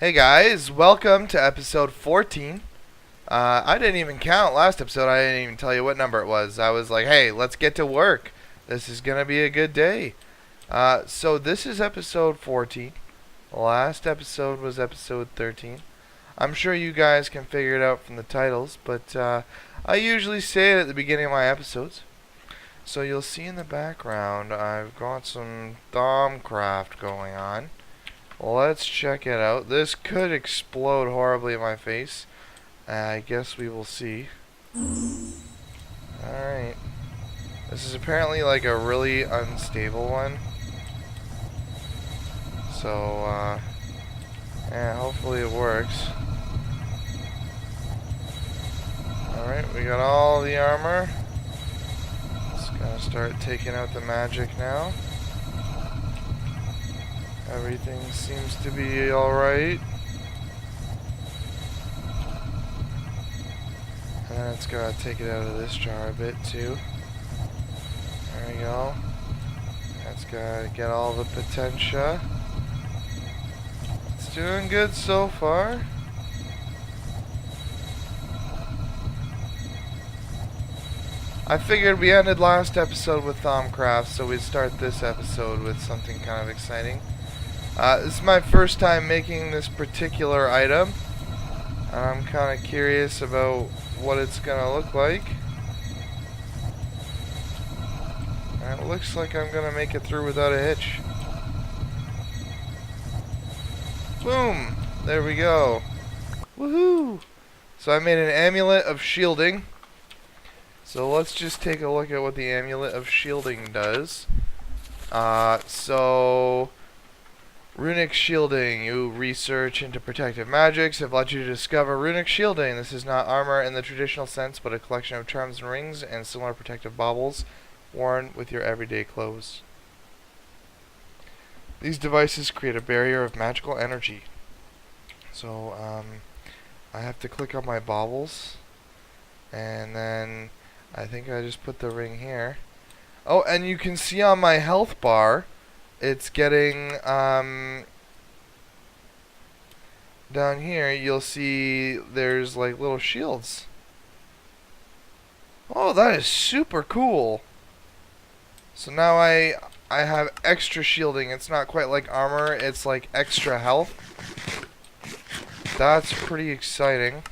Hey guys, welcome to episode 14. I didn't even count last episode. I didn't even tell you what number it was. I was like, hey, let's get to work. This is going to be a good day. So this is episode 14. Last episode was episode 13. I'm sure you guys can figure it out from the titles, but I usually say it at the beginning of my episodes. So you'll see in the background, I've got some Thaumcraft going on. Let's check it out. This could explode horribly in my face. I guess we will see. Alright. This is apparently like a really unstable one. So, yeah, hopefully it works. Alright, we got all the armor. Just gonna start taking out the magic now. Everything seems to be alright. And then it's gotta take it out of this jar a bit too. There we go. That's gotta get all the potentia. It's doing good so far. I figured we ended last episode with Thaumcraft, so we'd start this episode with something kind of exciting. This is my first time making this particular item, and I'm kind of curious about what it's gonna look like. And it looks like I'm gonna make it through without a hitch. Boom! There we go. Woohoo! So I made an amulet of shielding. So let's just take a look at what the amulet of shielding does. Runic shielding. You research into protective magics have led you to discover runic shielding. This is not armor in the traditional sense, but a collection of charms and rings and similar protective baubles worn with your everyday clothes. These devices create a barrier of magical energy. So, I have to click on my baubles, and then I think I just put the ring here. Oh, and you can see on my health bar, it's getting, down here, you'll see there's like little shields. Oh, that is super cool. So now I have extra shielding. It's not quite like armor, it's like extra health. That's pretty exciting,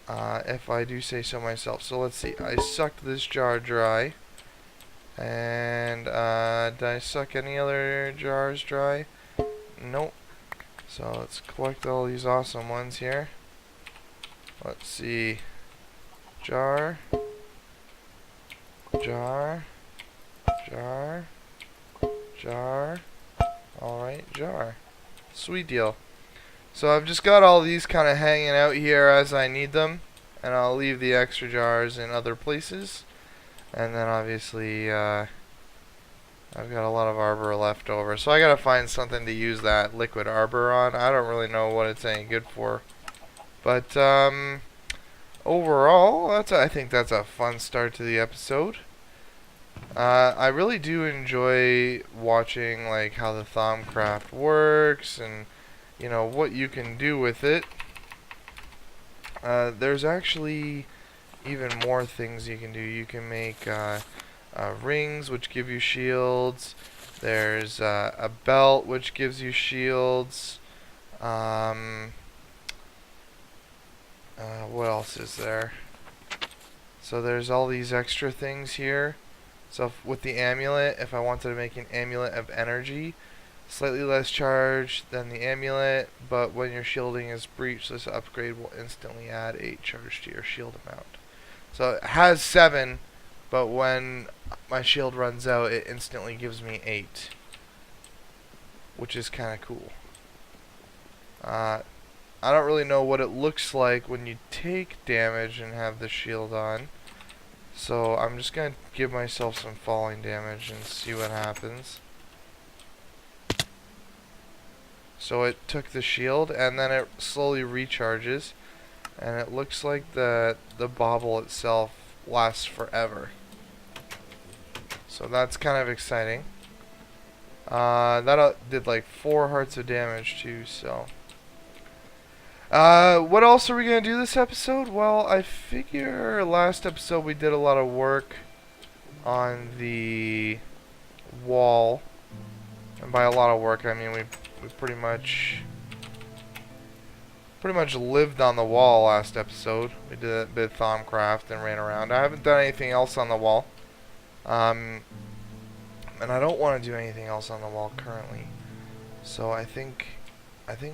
if I do say so myself. So let's see. I sucked this jar dry. And, did I suck any other jars dry? Nope. So let's collect all these awesome ones here. Let's see. Jar. Jar. Jar. Jar. Alright, jar. Sweet deal. So I've just got all these kind of hanging out here as I need them. And I'll leave the extra jars in other places. And then obviously, I've got a lot of arbor left over. So I gotta find something to use that liquid arbor on. I don't really know what it's any good for. But, overall, I think that's a fun start to the episode. I really do enjoy watching, like, how the Thaumcraft works and, you know, what you can do with it. There's actually even more things you can do. You can make rings, which give you shields. There's a belt, which gives you shields. What else is there? So there's all these extra things here. So with the amulet, if I wanted to make an amulet of energy, slightly less charge than the amulet, but when your shielding is breached, this upgrade will instantly add 8 charge to your shield amount. So it has 7, but when my shield runs out, it instantly gives me 8, which is kind of cool. I don't really know what it looks like when you take damage and have the shield on, so I'm just going to give myself some falling damage and see what happens. So it took the shield, and then it slowly recharges. And it looks like the bauble itself lasts forever. So that's kind of exciting. That did like 4 hearts of damage too, so What else are we gonna do this episode? Well, I figure last episode we did a lot of work on the wall, and by a lot of work I mean we pretty much lived on the wall last episode. We did a bit of Thaumcraft and ran around. I haven't done anything else on the wall, and I don't want to do anything else on the wall currently. So I think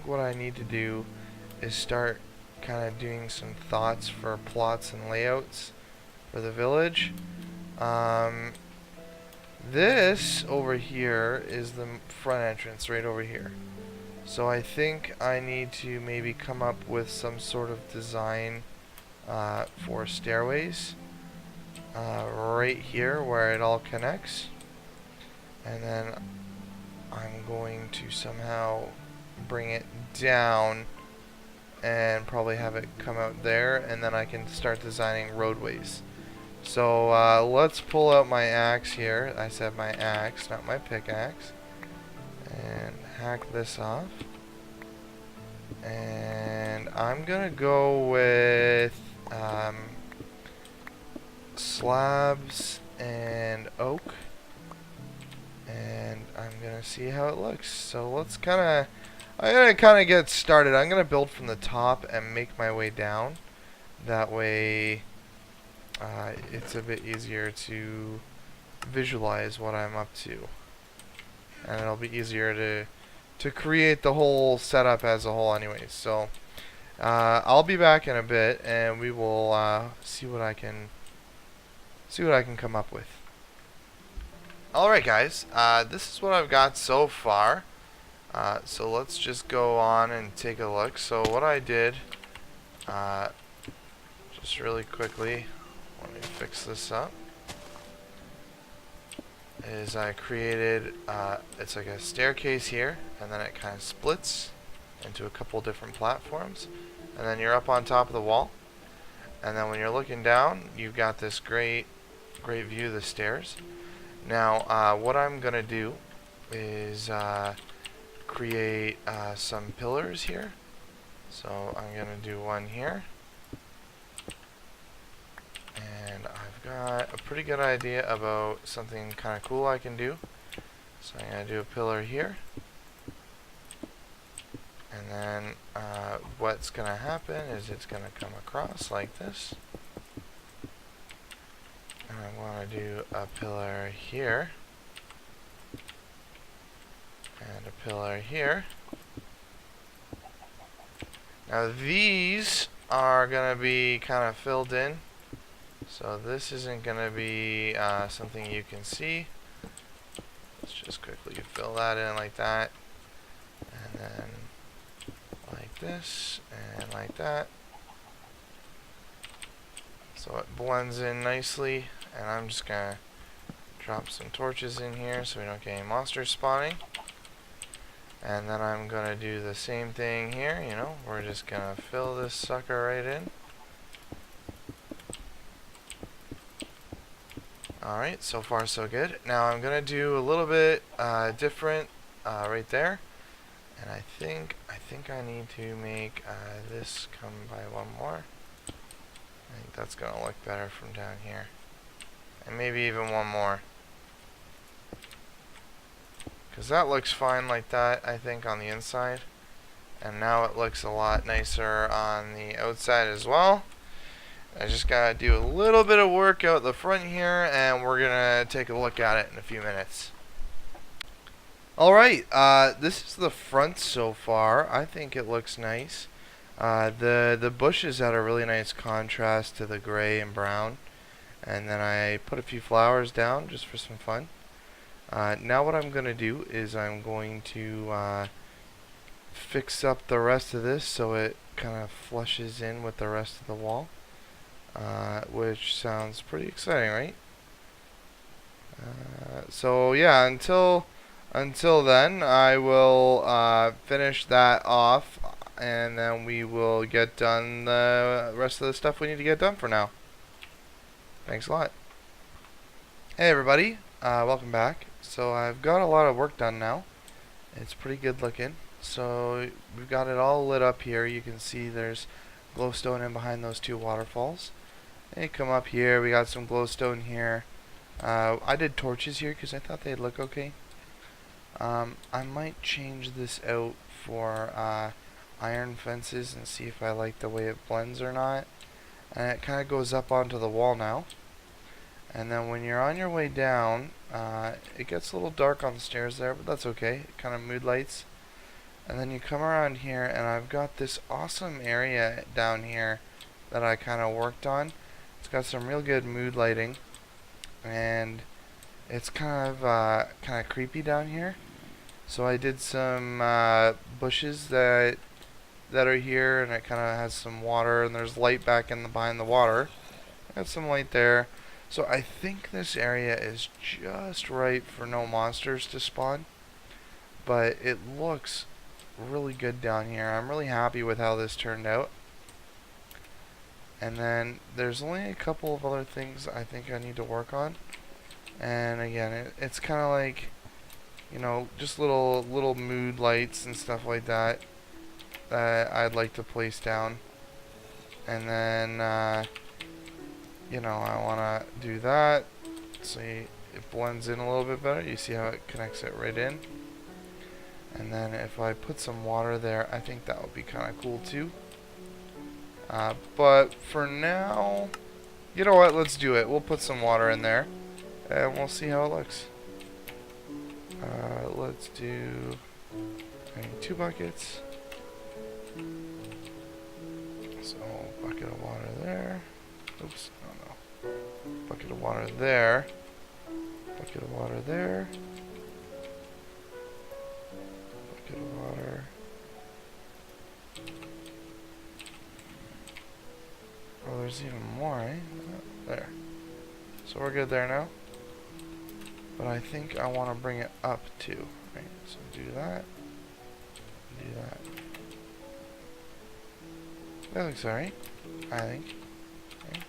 what I need to do is start kind of doing some thoughts for plots and layouts for the village. This over here is the front entrance right over here. So I think I need to maybe come up with some sort of design for stairways right here where it all connects. And then I'm going to somehow bring it down and probably have it come out there, and then I can start designing roadways. So let's pull out my axe here. I said my axe, not my pickaxe. And hack this off. And I'm gonna go with slabs and oak. And I'm gonna see how it looks. So I'm gonna kinda get started. I'm gonna build from the top and make my way down. That way it's a bit easier to visualize what I'm up to. And it'll be easier to create the whole setup as a whole anyways. So I'll be back in a bit and we will see what I can come up with. Alright guys, this is what I've got so far. So let's just go on and take a look. So what I did, just really quickly, let me fix this up, is I created, it's like a staircase here, and then it kind of splits into a couple different platforms, and then you're up on top of the wall, and then when you're looking down, you've got this great view of the stairs. Now, what I'm gonna do is create some pillars here. So I'm gonna do one here, and I've got a pretty good idea about something kind of cool I can do. So I'm gonna do a pillar here, and then what's gonna happen is it's gonna come across like this, and I want to do a pillar here and a pillar here. Now these are going to be kind of filled in, so this isn't going to be something you can see. Let's just quickly fill that in like that, and then like this, and like that. So it blends in nicely, and I'm just going to drop some torches in here so we don't get any monsters spawning. And then I'm going to do the same thing here, you know, we're just going to fill this sucker right in. Alright, so far so good. Now I'm going to do a little bit different right there. And I think I need to make this come by one more. I think that's going to look better from down here. And maybe even one more. Because that looks fine like that, I think, on the inside. And now it looks a lot nicer on the outside as well. I just gotta do a little bit of work out the front here, and we're gonna take a look at it in a few minutes. Alright, this is the front so far. I think it looks nice. The bushes had a really nice contrast to the gray and brown. And then I put a few flowers down just for some fun. Now what I'm going to do is I'm going to fix up the rest of this so it kind of flushes in with the rest of the wall, which sounds pretty exciting, right? So yeah, until then I will finish that off, and then we will get done the rest of the stuff we need to get done for now. Thanks a lot. Hey everybody, welcome back. So I've got a lot of work done now. It's pretty good looking. So we've got it all lit up here. You can see there's glowstone in behind those two waterfalls. And you come up here, we got some glowstone here. I did torches here because I thought they'd look okay. I might change this out for iron fences and see if I like the way it blends or not. And it kind of goes up onto the wall now. And then when you're on your way down, it gets a little dark on the stairs there, but that's okay. It kind of mood lights. And then you come around here, and I've got this awesome area down here that I kind of worked on. It's got some real good mood lighting, and it's kind of creepy down here. So I did some bushes that are here, and it kind of has some water, and there's light back in behind the water. Got some light there. So I think this area is just right for no monsters to spawn, but it looks really good down here. I'm really happy with how this turned out. And then there's only a couple of other things I think I need to work on. And again, it's kind of like, you know, just little mood lights and stuff like that that I'd like to place down. And then you know, I want to do that. See, it blends in a little bit better. You see how it connects it right in. And then if I put some water there, I think that would be kind of cool too. But for now, you know what? Let's do it. We'll put some water in there, and we'll see how it looks. Let's do. I need 2 buckets. So bucket of water there. Oops. Oh no. Bucket of water there. Bucket of water there. Bucket of water. Oh, there's even more, eh? There. So we're good there now. But I think I want to bring it up too. Right? So do that. Do that. That looks alright, I think. Okay.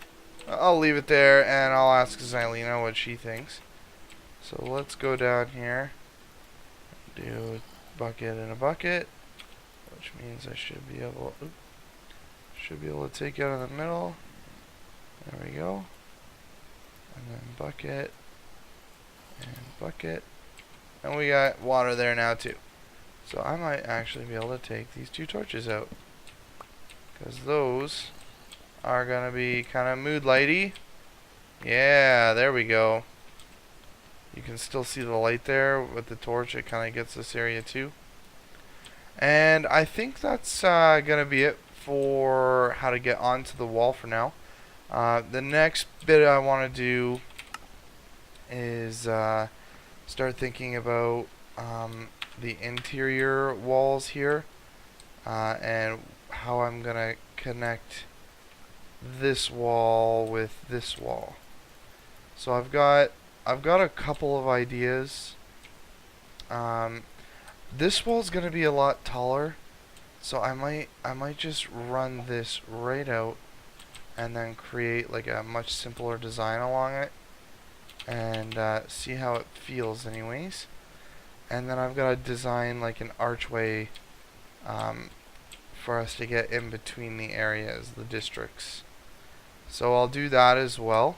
I'll leave it there, and I'll ask Zylina what she thinks. So let's go down here. Do a bucket and a bucket, which means I should be able. Should be able to take it out of the middle. There we go. And then bucket. And bucket. And we got water there now too. So I might actually be able to take these 2 torches out, because those are going to be kind of mood lighty. Yeah, there we go. You can still see the light there with the torch. It kind of gets this area too. And I think that's going to be it for how to get onto the wall for now. The next bit I want to do is start thinking about the interior walls here, and how I'm going to connect this wall with this wall. So I've got a couple of ideas. This wall's going to be a lot taller, so I might just run this right out and then create like a much simpler design along it, and see how it feels anyways. And then I've got to design like an archway for us to get in between the areas, the districts. So I'll do that as well.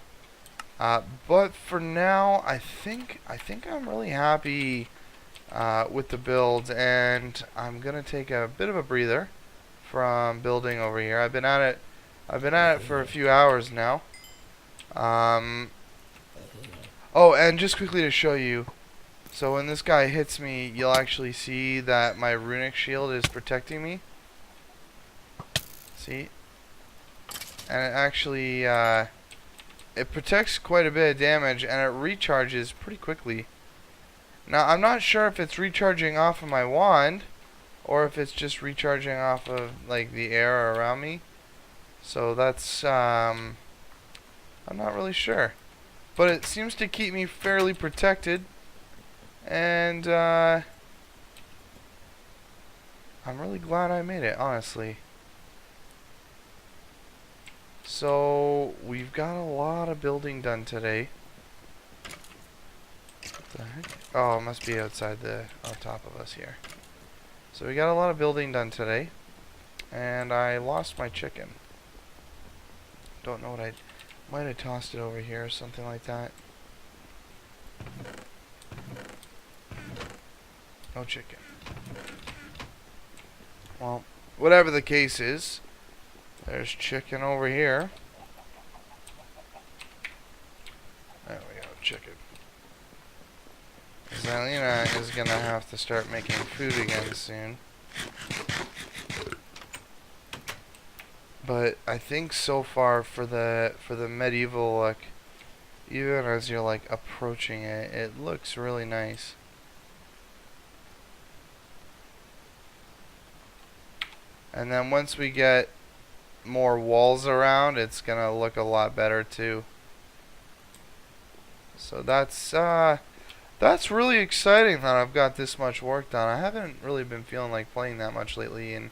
But for now, I think I'm really happy with the build, and I'm gonna take a bit of a breather from building over here. I've been at it for a few hours now. Oh, and just quickly to show you, so when this guy hits me, you'll actually see that my runic shield is protecting me. See? And it actually it protects quite a bit of damage, and it recharges pretty quickly. Now, I'm not sure if it's recharging off of my wand, or if it's just recharging off of like the air around me. So that's I'm not really sure, but it seems to keep me fairly protected, and I'm really glad I made it, honestly. So we've got a lot of building done today. What the heck? Oh, it must be outside on top of us here. So we got a lot of building done today. And I lost my chicken. Don't know what I... Might have tossed it over here or something like that. No chicken. Well, whatever the case is, there's chicken over here. There we go, chicken. Zylina is gonna have to start making food again soon. But I think so far for the medieval look, even as you're like approaching it, it looks really nice. And then once we get more walls around, it's gonna look a lot better too. So that's really exciting that I've got this much work done. I haven't really been feeling like playing that much lately, and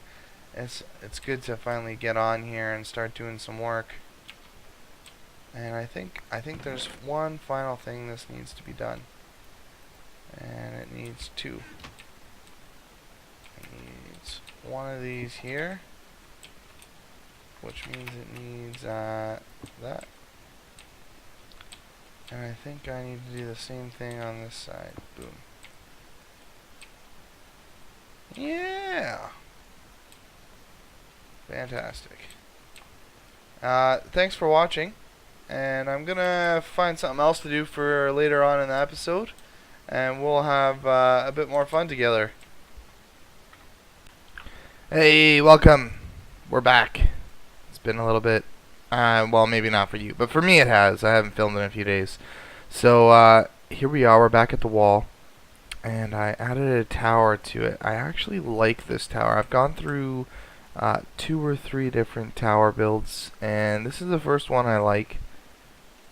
it's good to finally get on here and start doing some work. And I think there's one final thing this needs to be done, and it needs two. It needs one of these here, which means it needs that. And I think I need to do the same thing on this side. Boom. Yeah. Fantastic. Thanks for watching. And I'm gonna find something else to do for later on in the episode. And we'll have a bit more fun together. Hey, welcome. We're back. It's been a little bit. Well, maybe not for you, but for me it has. I haven't filmed in a few days. So, here we are. We're back at the wall. And I added a tower to it. I actually like this tower. I've gone through 2 or 3 different tower builds, and this is the first one I like.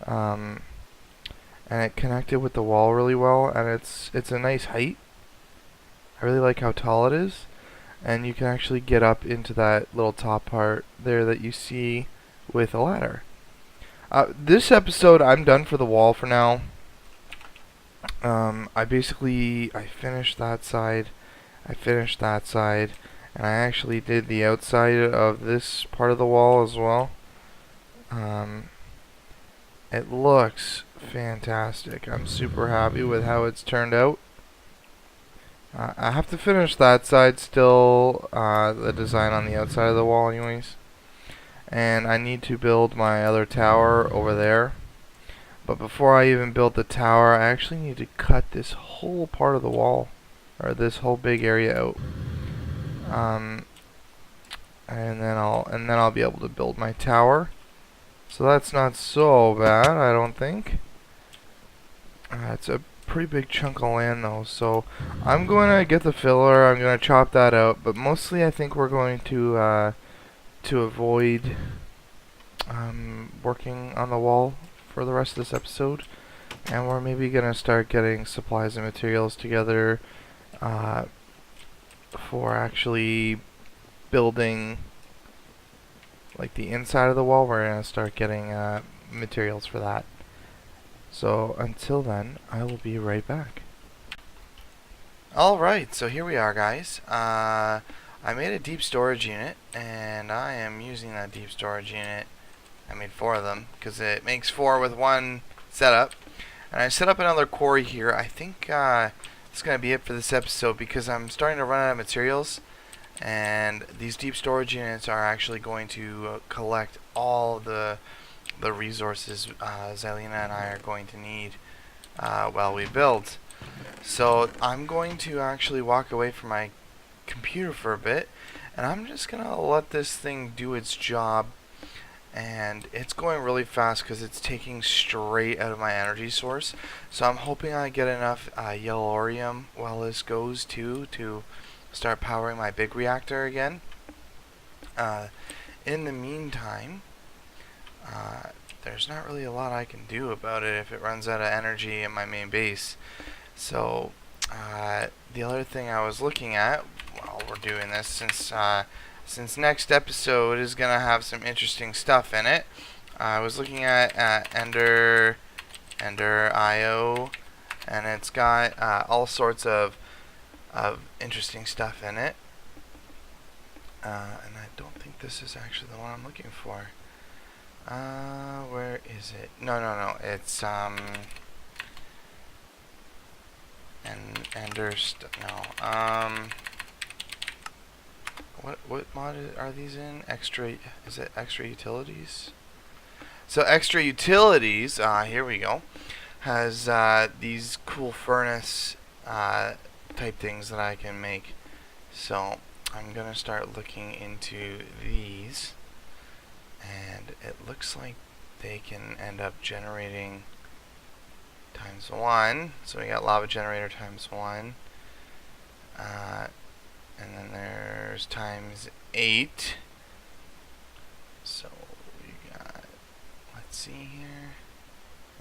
And it connected with the wall really well, and it's a nice height. I really like how tall it is. And you can actually get up into that little top part there that you see with a ladder. This episode, I'm done for the wall for now. I finished that side, and I actually did the outside of this part of the wall as well. It looks fantastic. I'm super happy with how it's turned out. I have to finish that side still, the design on the outside of the wall anyways. And I need to build my other tower over there. But before I even build the tower, I actually need to cut this whole part of the wall, or this whole big area out. And then I'll be able to build my tower. So that's not so bad, I don't think. It's a pretty big chunk of land though, so I'm going to get the filler. I'm going to chop that out, but mostly I think we're going to avoid working on the wall for the rest of this episode, and we're maybe going to start getting supplies and materials together for actually building like the inside of the wall. We're going to start getting materials for that. So until then, I will be right back. Alright, so here we are, guys. I made a deep storage unit, and I am using that deep storage unit. I made 4 of them, because it makes 4 with one setup. And I set up another quarry here. I think it's going to be it for this episode, because I'm starting to run out of materials. And these deep storage units are actually going to collect all the resources Zylina and I are going to need while we build. So I'm going to actually walk away from my computer for a bit, and I'm just gonna let this thing do its job. And it's going really fast because it's taking straight out of my energy source. So I'm hoping I get enough yellorium while this goes too, to start powering my big reactor again. In the meantime, there's not really a lot I can do about it if it runs out of energy in my main base. So the other thing I was looking at while we're doing this, since next episode is gonna have some interesting stuff in it, I was looking at Ender IO, and it's got all sorts of of interesting stuff in it. And I don't think this is actually the one I'm looking for. Where is it? No. It's what mod are these in? Extra, is it extra utilities? So extra utilities, here we go, has these cool furnace type things that I can make. So I'm gonna start looking into these, and it looks like they can end up generating times 1. So we got lava generator times 1, and then there's times 8. So we got, let's see here,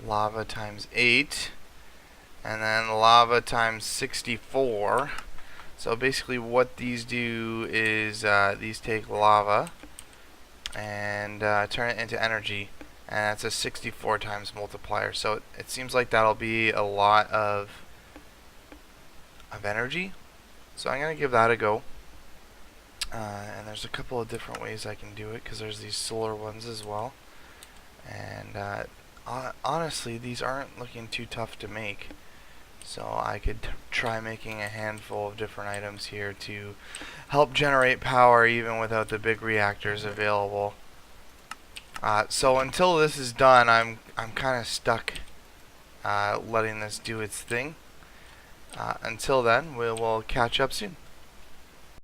lava times 8, and then lava times 64. So basically what these do is these take lava and turn it into energy, and that's a 64 times multiplier. So it seems like that'll be a lot of energy. So I'm going to give that a go. And there's a couple of different ways I can do it, because there's these solar ones as well. And honestly, these aren't looking too tough to make. So I could try making a handful of different items here to help generate power even without the big reactors available. So until this is done, I'm kind of stuck letting this do its thing. Until then, we will catch up soon.